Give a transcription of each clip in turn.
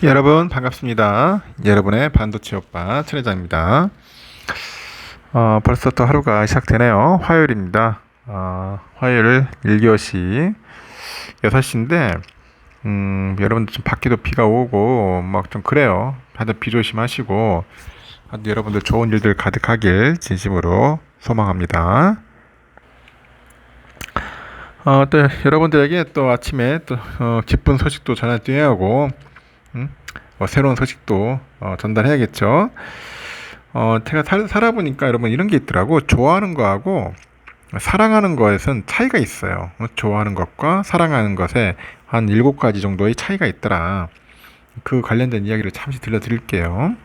여러분 반갑습니다. 여러분의 반도체 오빠 천회장입니다. 벌써 또 하루가 시작되네요. 화요일입니다. 화요일 1교시 6시인데 여러분들 좀 밖에도 비가 오고 막 좀 그래요. 다들 비 조심하시고 여러분들 좋은 일들 가득하길 진심으로 소망합니다. 또 여러분들에게 또 아침에 또 기쁜 소식도 전해드려야 하고 새로운 소식도 전달해야겠죠. 제가 살아보니까 여러분 이런 게 있더라고. 좋아하는 거하고 사랑하는 것에는 차이가 있어요. 좋아하는 것과 사랑하는 것에 한 7가지 정도의 차이가 있더라. 그 관련된 이야기를 잠시 들려드릴게요.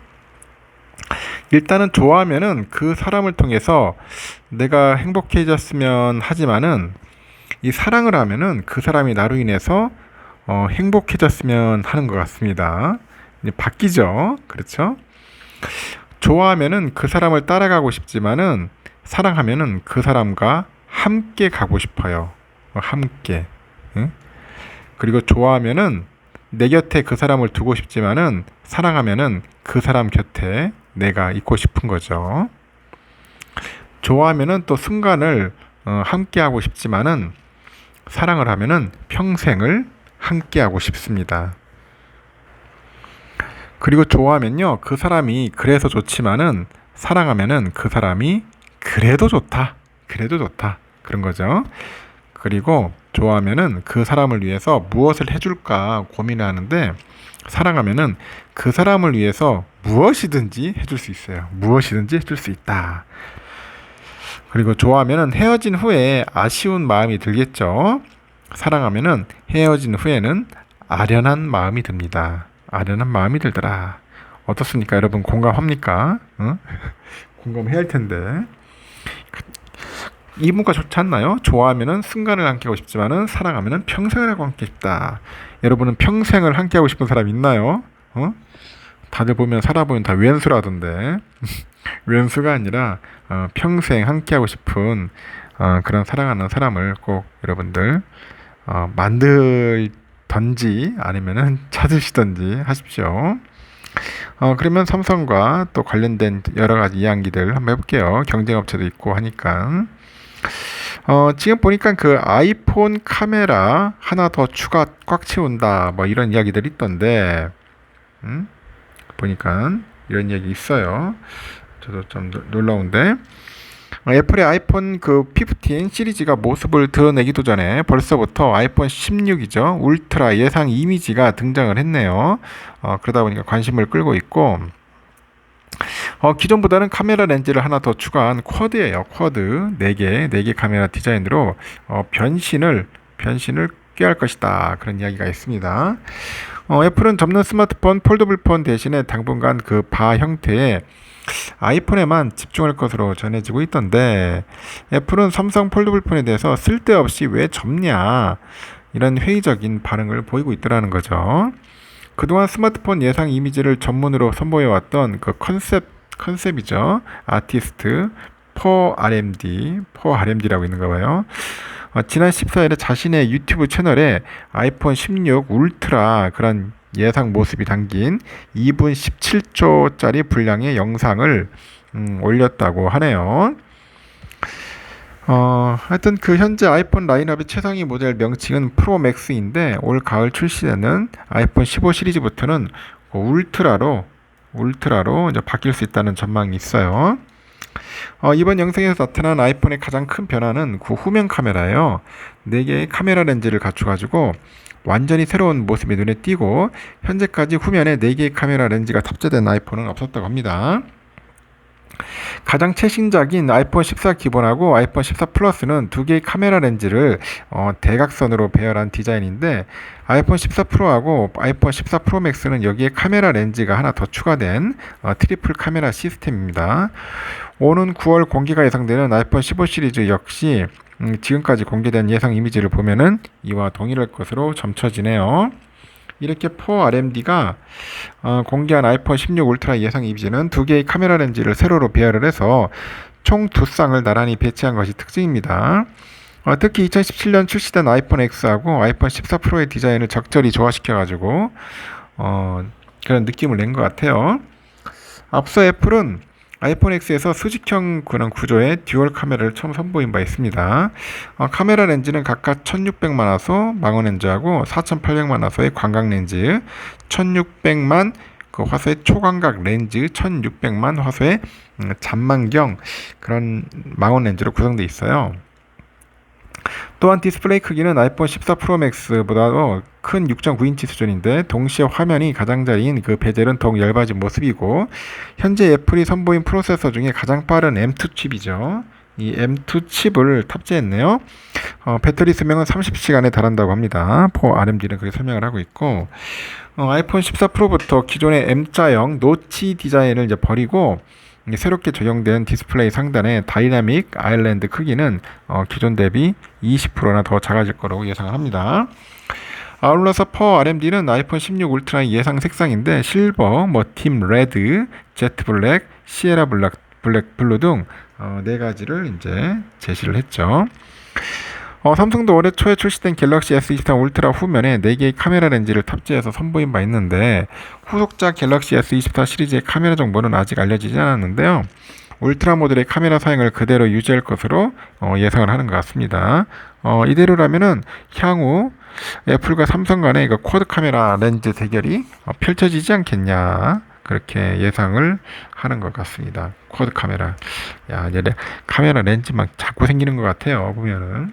일단은 좋아하면은 그 사람을 통해서 내가 행복해졌으면 하지만은 이 사랑을 하면은 그 사람이 나로 인해서 행복해졌으면 하는 것 같습니다. 이제 바뀌죠. 그렇죠? 좋아하면은 그 사람을 따라가고 싶지만은 사랑하면은 그 사람과 함께 가고 싶어요. 함께. 응? 그리고 좋아하면은 내 곁에 그 사람을 두고 싶지만은 사랑하면은 그 사람 곁에 내가 있고 싶은 거죠. 좋아하면은 또 순간을 함께 하고 싶지만은 사랑을 하면은 평생을 함께 하고 싶습니다. 그리고 좋아하면요, 그 사람이 그래서 좋지만은 사랑하면은 그 사람이 그래도 좋다. 그래도 좋다. 그런 거죠. 그리고 좋아하면은 그 사람을 위해서 무엇을 해줄까 고민을 하는데 사랑하면은 그 사람을 위해서 무엇이든지 해줄 수 있어요. 무엇이든지 해줄 수 있다. 그리고 좋아하면은 헤어진 후에 아쉬운 마음이 들겠죠. 사랑하면은 헤어진 후에는 아련한 마음이 듭니다. 아련한 마음이 들더라. 어떻습니까? 여러분 공감합니까? 어? 공감해야 할 텐데. 이문가 좋지 않나요? 좋아하면은 순간을 함께하고 싶지만은 사랑하면은 평생을 하고 함께 싶다. 여러분은 평생을 함께하고 싶은 사람 있나요? 다들 보면 살아보면 다 왼수라던데. 왼수가 아니라 평생 함께하고 싶은 그런 사랑하는 사람을 꼭 여러분들 만들던지 아니면은 찾으시던지 하십시오. 그러면 삼성과 또 관련된 여러 가지 이야기들 한번 해볼게요. 경쟁업체도 있고 하니까. 지금 보니까 그 아이폰 카메라 하나 더 추가 꽉 채운다 뭐 이런 이야기들이 있던데 보니까 이런 이야기 있어요. 저도 좀 놀라운데 애플의 아이폰 그 15 시리즈가 모습을 드러내기도 전에 벌써부터 아이폰 16이죠. 울트라 예상 이미지가 등장을 했네요. 그러다 보니까 관심을 끌고 있고 기존보다는 카메라 렌즈를 하나 더 추가한 쿼드예요. 쿼드 4개 카메라 디자인으로 변신을 꾀할 것이다. 그런 이야기가 있습니다. 애플은 접는 스마트폰 폴더블 폰 대신에 당분간 그 바 형태의 아이폰에만 집중할 것으로 전해지고 있던데 애플은 삼성 폴더블 폰에 대해서 쓸데없이 왜 접냐 이런 회의적인 반응을 보이고 있더라는 거죠. 그동안 스마트폰 예상 이미지를 전문으로 선보여왔던 그 컨셉이죠. 아티스트 4RMD라고 있는가 봐요. 지난 14일에 자신의 유튜브 채널에 아이폰 16 울트라 그런 예상 모습이 담긴 2분 17초짜리 분량의 영상을 올렸다고 하네요. 하여튼 그 현재 아이폰 라인업의 최상위 모델 명칭은 프로 맥스인데 올 가을 출시되는 아이폰 15 시리즈부터는 울트라로 이제 바뀔 수 있다는 전망이 있어요. 이번 영상에서 나타난 아이폰의 가장 큰 변화는 그 후면 카메라예요. 4개의 카메라 렌즈를 갖춰가지고 완전히 새로운 모습이 눈에 띄고 현재까지 후면에 4개의 카메라 렌즈가 탑재된 아이폰은 없었다고 합니다. 가장 최신작인 아이폰 14 기본하고 아이폰 14 플러스는 2개의 카메라 렌즈를 대각선으로 배열한 디자인인데 아이폰 14 프로하고 아이폰 14 프로 맥스는 여기에 카메라 렌즈가 하나 더 추가된 트리플 카메라 시스템입니다. 오는 9월 공개가 예상되는 아이폰 15 시리즈 역시 지금까지 공개된 예상 이미지를 보면은 이와 동일할 것으로 점쳐지네요. 이렇게 4RMD가 공개한 아이폰 16 울트라 예상 이미지는 2개의 카메라 렌즈를 세로로 배열을 해서 총 2쌍을 나란히 배치한 것이 특징입니다. 특히 2017년 출시된 아이폰 X하고 아이폰 14 프로의 디자인을 적절히 조화시켜가지고 그런 느낌을 낸 것 같아요. 앞서 애플은 아이폰 X에서 수직형 그런 구조의 듀얼 카메라를 처음 선보인 바 있습니다. 카메라 렌즈는 각각 1600만 화소 망원 렌즈하고 4800만 화소의 광각 렌즈, 1600만 그 화소의 초광각 렌즈, 1600만 화소의 잔망경 그런 망원 렌즈로 구성되어 있어요. 또한 디스플레이 크기는 아이폰 14 프로 맥스보다도 큰 6.9인치 수준인데 동시에 화면이 가장자리인 그 베젤은 더욱 얇아진 모습이고 현재 애플이 선보인 프로세서 중에 가장 빠른 M2 칩이죠. 이 M2 칩을 탑재했네요. 배터리 수명은 30시간에 달한다고 합니다. RMD는 그렇게 설명을 하고 있고 아이폰 14 프로부터 기존의 M자형 노치 디자인을 이제 버리고 새롭게 적용된 디스플레이 상단의 다이나믹 아일랜드 크기는 기존 대비 20%나 더 작아질 거라고 예상을 합니다. 아울러서 RMD는 아이폰 16 울트라의 예상 색상인데 실버, 딥 레드, 제트 블랙, 시에라 블랙 블루 등 네 가지를 이제 제시를 했죠. 삼성도 올해 초에 출시된 갤럭시 S23 울트라 후면에 4개의 카메라 렌즈를 탑재해서 선보인 바 있는데 후속작 갤럭시 S24 시리즈의 카메라 정보는 아직 알려지지 않았는데요. 울트라 모델의 카메라 사양을 그대로 유지할 것으로 예상을 하는 것 같습니다. 이대로라면은 향후 애플과 삼성 간의 쿼드 카메라 렌즈 대결이 펼쳐지지 않겠냐 그렇게 예상을 하는 것 같습니다. 쿼드 카메라, 이제 카메라 렌즈만 자꾸 생기는 것 같아요. 보면은.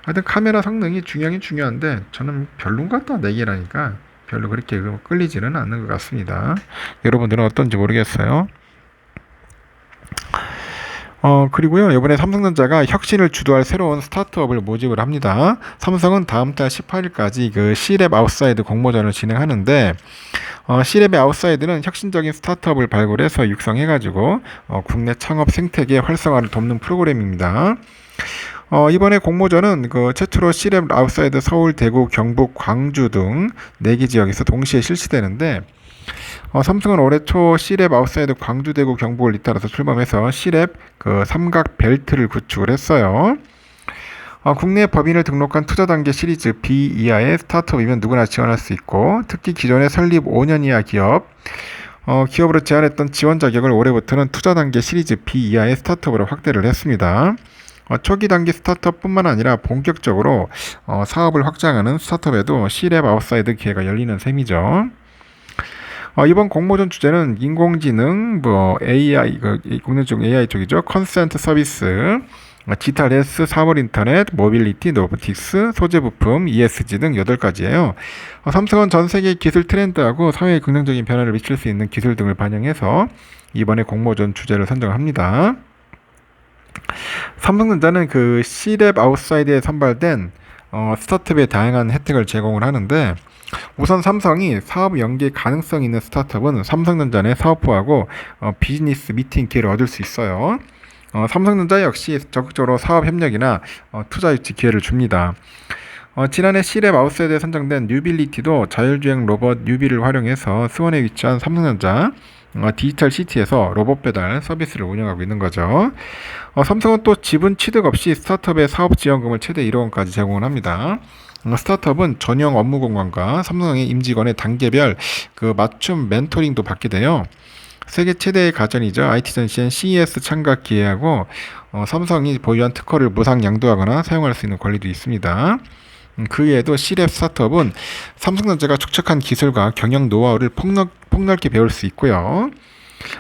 하여튼 카메라 성능이 중요하긴 중요한데 저는 별론 것 같다 4개라니까 별로 그렇게 끌리지는 않는 것 같습니다. 여러분들은 어떤지 모르겠어요. 그리고요, 이번에 삼성전자가 혁신을 주도할 새로운 스타트업을 모집을 합니다. 삼성은 다음 달 18일까지 그 C랩 아웃사이드 공모전을 진행하는데, C랩의 아웃사이드는 혁신적인 스타트업을 발굴해서 육성해가지고, 국내 창업 생태계 활성화를 돕는 프로그램입니다. 이번에 공모전은 최초로 C랩 아웃사이드 서울, 대구, 경북, 광주 등 4개 지역에서 동시에 실시되는데, 삼성은 올해 초 C랩 아웃사이드 광주, 대구, 경북을 잇따라서 출범해서 C랩 삼각 벨트를 구축을 했어요. 국내 법인을 등록한 투자 단계 시리즈 B 이하의 스타트업이면 누구나 지원할 수 있고 특히 기존의 설립 5년 이하 기업으로 제안했던 지원 자격을 올해부터는 투자 단계 시리즈 B 이하의 스타트업으로 확대를 했습니다. 초기 단계 스타트업뿐만 아니라 본격적으로 사업을 확장하는 스타트업에도 C랩 아웃사이드 기회가 열리는 셈이죠. 이번 공모전 주제는 인공지능, AI, 국내 쪽 AI 쪽이죠. 컨센트 서비스, 디지털 헬스, 사물 인터넷, 모빌리티, 로보틱스, 소재 부품, ESG 등 8가지예요. 삼성은 전 세계 기술 트렌드하고 사회에 긍정적인 변화를 미칠 수 있는 기술 등을 반영해서 이번에 공모전 주제를 선정합니다. 삼성전자는 C랩 아웃사이드에 선발된 스타트업에 다양한 혜택을 제공을 하는데 우선 삼성이 사업 연계 가능성 있는 스타트업은 삼성전자 내 사업부하고 비즈니스 미팅 기회를 얻을 수 있어요. 삼성전자 역시 적극적으로 사업 협력이나 투자 유치 기회를 줍니다. 지난해 C랩 아웃사이드에 선정된 뉴빌리티도 자율주행 로봇 뉴비를 활용해서 수원에 위치한 삼성전자 디지털 시티에서 로봇 배달 서비스를 운영하고 있는 거죠. 삼성은 또 지분 취득 없이 스타트업의 사업 지원금을 최대 1억 원까지 제공을 합니다. 스타트업은 전용 업무 공간과 삼성의 임직원의 단계별 맞춤 멘토링도 받게 돼요. 세계 최대의 가전이죠. IT 전시엔 CES 참가 기회하고 삼성이 보유한 특허를 무상 양도하거나 사용할 수 있는 권리도 있습니다. 그 외에도 C랩 스타트업은 삼성전자가 축적한 기술과 경영 노하우를 폭넓게 배울 수 있고요.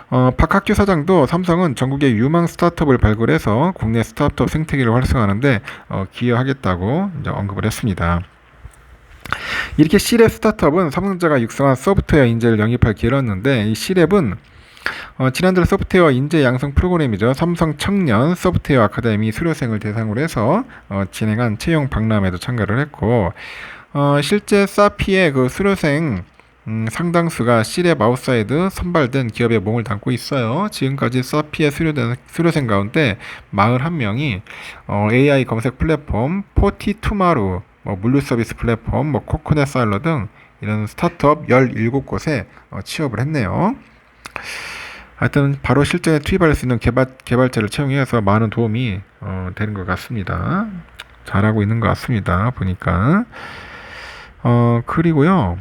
박학규 사장도 삼성은 전국의 유망 스타트업을 발굴해서 국내 스타트업 생태계를 활성화하는데 기여하겠다고 이제 언급을 했습니다. 이렇게 C랩 스타트업은 삼성전자가 육성한 소프트웨어 인재를 영입할 기회를 얻는데 이 C랩은 지난달 소프트웨어 인재 양성 프로그램이죠. 삼성 청년 소프트웨어 아카데미 수료생을 대상으로 해서 진행한 채용 박람회도 참가를 했고 실제 사피의 수료생 상당수가 C랩 아웃사이드 선발된 기업에 몸을 담고 있어요. 지금까지 사피에 수료생 가운데 41명이 AI 검색 플랫폼 포티투마루, 물류 서비스 플랫폼, 코코넷 사일러 등 이런 스타트업 17곳에 취업을 했네요. 하여튼 바로 실전에 투입할 수 있는 개발자를 채용해서 많은 도움이 되는 것 같습니다. 잘하고 있는 것 같습니다. 보니까. 그리고요.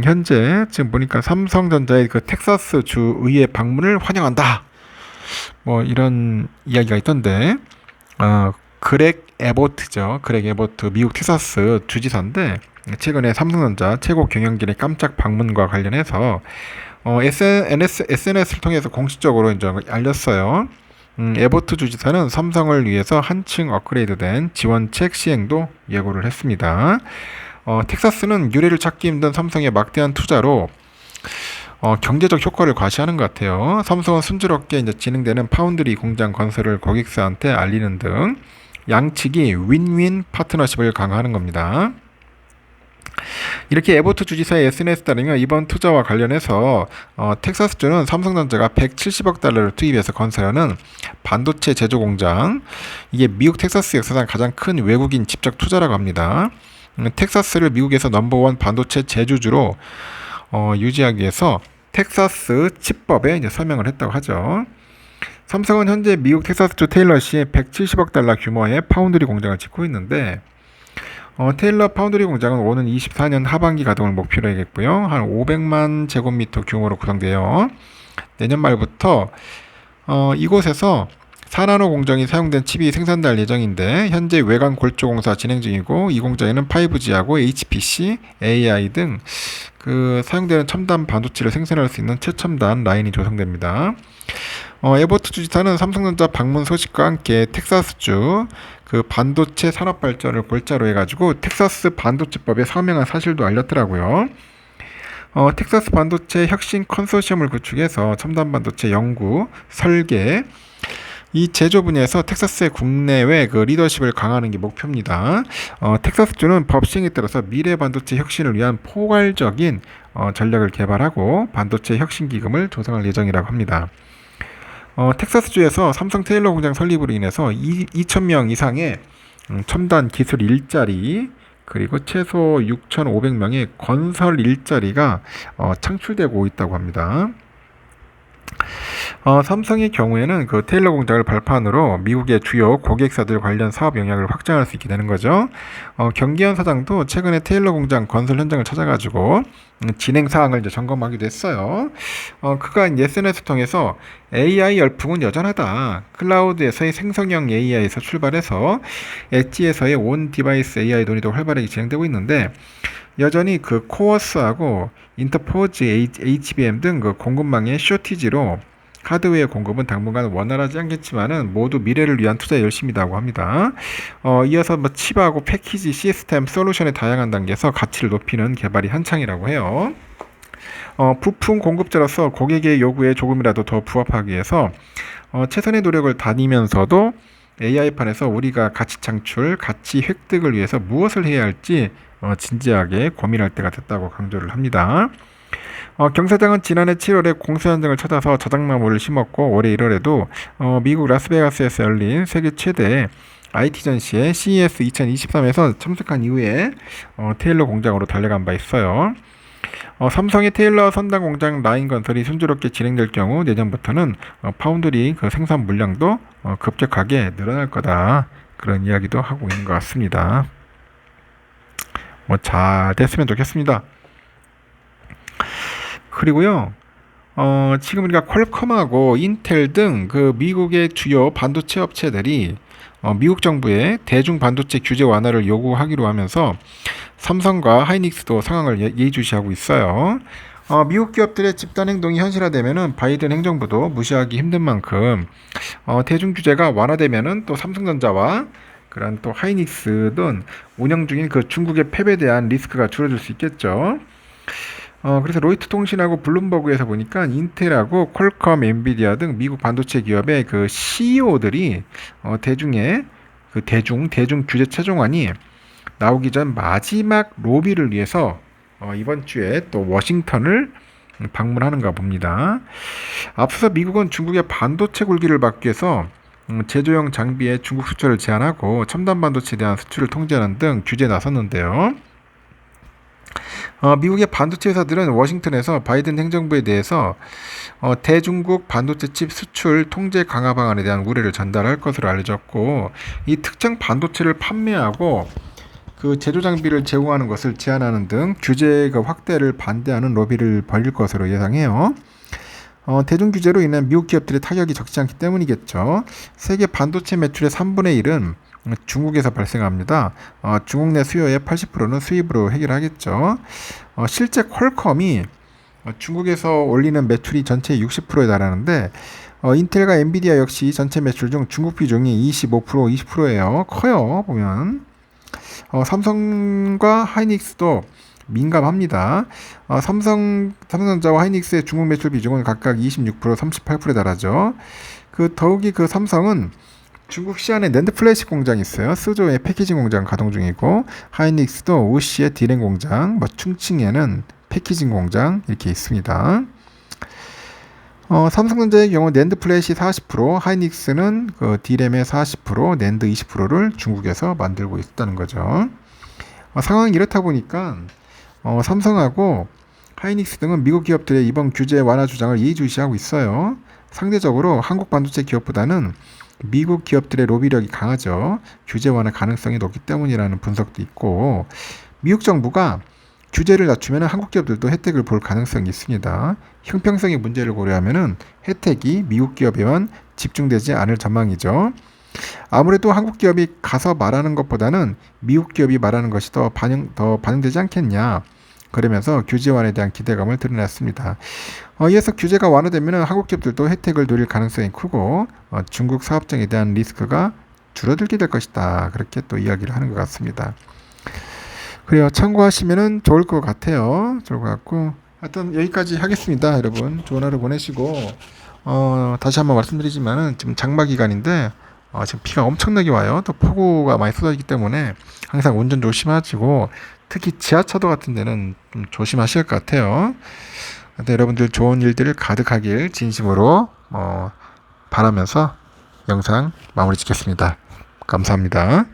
현재 지금 보니까 삼성전자의 그 텍사스 주 의회 방문을 환영한다. 뭐 이런 이야기가 있던데, 그렉 에보트죠. 그렉 에보트 미국 텍사스 주지사인데 최근에 삼성전자 최고 경영진의 깜짝 방문과 관련해서 SNS를 통해서 공식적으로 이제 알렸어요. 에버트 주지사는 삼성을 위해서 한층 업그레이드된 지원책 시행도 예고를 했습니다. 텍사스는 유례를 찾기 힘든 삼성의 막대한 투자로 경제적 효과를 과시하는 것 같아요. 삼성은 순조롭게 이제 진행되는 파운드리 공장 건설을 고객사한테 알리는 등 양측이 윈윈 파트너십을 강화하는 겁니다. 이렇게 에버트 주지사의 SNS에 따르면 이번 투자와 관련해서 텍사스주는 삼성전자가 170억 달러를 투입해서 건설하는 반도체 제조 공장, 이게 미국 텍사스 역사상 가장 큰 외국인 직접 투자라고 합니다. 텍사스를 미국에서 넘버원 반도체 제조주로 유지하기 위해서 텍사스 칩법에 이제 서명을 했다고 하죠. 삼성은 현재 미국 텍사스주 테일러시에 170억 달러 규모의 파운드리 공장을 짓고 있는데, 테일러 파운드리 공장은 오는 24년 하반기 가동을 목표로 하겠고요. 한 500만 제곱미터 규모로 구성되어 내년 말부터 이곳에서 4나노 공정이 사용된 칩이 생산될 예정인데, 현재 외관 골조 공사 진행 중이고, 이 공장에는 5G하고 HPC, AI 등 그 사용되는 첨단 반도체를 생산할 수 있는 최첨단 라인이 조성됩니다. 에버트 주지사는 삼성전자 방문 소식과 함께 텍사스주 그 반도체 산업 발전을 골자로 해가지고 텍사스 반도체법에 서명한 사실도 알렸더라고요. 텍사스 반도체 혁신 컨소시엄을 구축해서 첨단 반도체 연구, 설계, 이 제조 분야에서 텍사스의 국내외 그 리더십을 강화하는 게 목표입니다. 텍사스주는 법 시행에 따라서 미래 반도체 혁신을 위한 포괄적인 전략을 개발하고 반도체 혁신 기금을 조성할 예정이라고 합니다. 텍사스주에서 삼성 테일러 공장 설립으로 인해서 2,000명 이상의 첨단 기술 일자리, 그리고 최소 6,500명의 건설 일자리가 창출되고 있다고 합니다. 삼성의 경우에는 그 테일러 공장을 발판으로 미국의 주요 고객사들 관련 사업 영역을 확장할 수 있게 되는 거죠. 경기현 사장도 최근에 테일러 공장 건설 현장을 찾아가지고 진행 사항을 이제 점검하기도 했어요. 그가 SNS 통해서 AI 열풍은 여전하다. 클라우드에서의 생성형 AI에서 출발해서 엣지에서의 온 디바이스 AI 논의도 활발하게 진행되고 있는데, 여전히 그 코어스하고 인터포즈 HBM 등 그 공급망의 쇼티지로 하드웨어 공급은 당분간 원활하지 않겠지만은 모두 미래를 위한 투자에 열심이라고 합니다. 이어서 뭐 칩하고 패키지, 시스템, 솔루션의 다양한 단계에서 가치를 높이는 개발이 한창이라고 해요. 부품 공급자로서 고객의 요구에 조금이라도 더 부합하기 위해서 최선의 노력을 다니면서도 AI판에서 우리가 가치 창출, 가치 획득을 위해서 무엇을 해야 할지 진지하게 고민할 때가 됐다고 강조를 합니다. 경 사장은 지난해 7월에 공사 현장을 찾아서 자작나무를 심었고, 올해 1월에도 미국 라스베가스에서 열린 세계 최대 IT 전시회 CES 2023에서 참석한 이후에 테일러 공장으로 달려간 바 있어요. 삼성의 테일러 선단 공장 라인 건설이 순조롭게 진행될 경우 내년부터는 파운드리 그 생산 물량도 급격하게 늘어날 거다, 그런 이야기도 하고 있는 것 같습니다. 뭐 잘 됐으면 좋겠습니다. 그리고요, 지금 우리가 퀄컴하고 인텔 등 그 미국의 주요 반도체 업체들이 미국 정부의 대중 반도체 규제 완화를 요구하기로 하면서 삼성과 하이닉스도 상황을 예의주시하고 있어요. 미국 기업들의 집단 행동이 현실화되면은 바이든 행정부도 무시하기 힘든 만큼 대중 규제가 완화되면은 또 삼성전자와 그런 또 하이닉스 등 운영 중인 그 중국의 패배에 대한 리스크가 줄어들 수 있겠죠. 그래서 로이터 통신하고 블룸버그에서 보니까 인텔하고 퀄컴, 엔비디아 등 미국 반도체 기업의 그 CEO들이 대중의 그 대중 규제 최종안이 나오기 전 마지막 로비를 위해서 이번 주에 또 워싱턴을 방문하는가 봅니다. 앞서 미국은 중국의 반도체 굴기를 막기 위해서 제조용 장비의 중국 수출을 제한하고 첨단 반도체에 대한 수출을 통제하는 등 규제에 나섰는데요. 미국의 반도체 회사들은 워싱턴에서 바이든 행정부에 대해서 대중국 반도체 칩 수출 통제 강화 방안에 대한 우려를 전달할 것으로 알려졌고, 이 특정 반도체를 판매하고 그 제조 장비를 제공하는 것을 제한하는 등 규제 확대를 반대하는 로비를 벌일 것으로 예상해요. 대중 규제로 인한 미국 기업들의 타격이 적지 않기 때문이겠죠. 세계 반도체 매출의 3분의 1은 중국에서 발생합니다. 중국 내 수요의 80%는 수입으로 해결하겠죠. 실제 퀄컴이 중국에서 올리는 매출이 전체의 60%에 달하는데 인텔과 엔비디아 역시 전체 매출 중 중국 비중이 25%, 20%예요. 커요, 보면. 삼성과 하이닉스도 민감합니다. 삼성전자와 하이닉스의 중국 매출 비중은 각각 26%, 38%에 달하죠. 더욱이 삼성은 중국 시안에 낸드 플래시 공장이 있어요. 스조의 패키징 공장 가동 중이고, 하이닉스도 우시의 디램 공장, 충칭에는 패키징 공장 이렇게 있습니다. 삼성전자의 경우 낸드 플래시 40%, 하이닉스는 디램의 40%, 낸드 20%를 중국에서 만들고 있다는 거죠. 상황이 이렇다 보니까 삼성하고 하이닉스 등은 미국 기업들의 이번 규제 완화 주장을 예의주시하고 있어요. 상대적으로 한국 반도체 기업보다는 미국 기업들의 로비력이 강하죠. 규제 완화 가능성이 높기 때문이라는 분석도 있고, 미국 정부가 규제를 낮추면 한국 기업들도 혜택을 볼 가능성이 있습니다. 형평성의 문제를 고려하면 혜택이 미국 기업에만 집중되지 않을 전망이죠. 아무래도 한국 기업이 가서 말하는 것보다는 미국 기업이 말하는 것이 더 반영되지 않겠냐. 그러면서 규제 완화에 대한 기대감을 드러냈습니다. 이어서 규제가 완화되면 한국 기업들도 혜택을 누릴 가능성이 크고 중국 사업장에 대한 리스크가 줄어들게 될 것이다. 그렇게 또 이야기를 하는 것 같습니다. 그래요. 참고하시면 좋을 것 같아요. 좋을 것 같고, 하여튼 여기까지 하겠습니다. 여러분 좋은 하루 보내시고, 다시 한번 말씀드리지만은 지금 장마 기간인데 지금 비가 엄청나게 와요. 또 폭우가 많이 쏟아지기 때문에 항상 운전 조심하시고, 특히 지하차도 같은 데는 좀 조심하실 것 같아요. 여러분들 좋은 일들을 가득하길 진심으로 바라면서 영상 마무리 짓겠습니다. 감사합니다.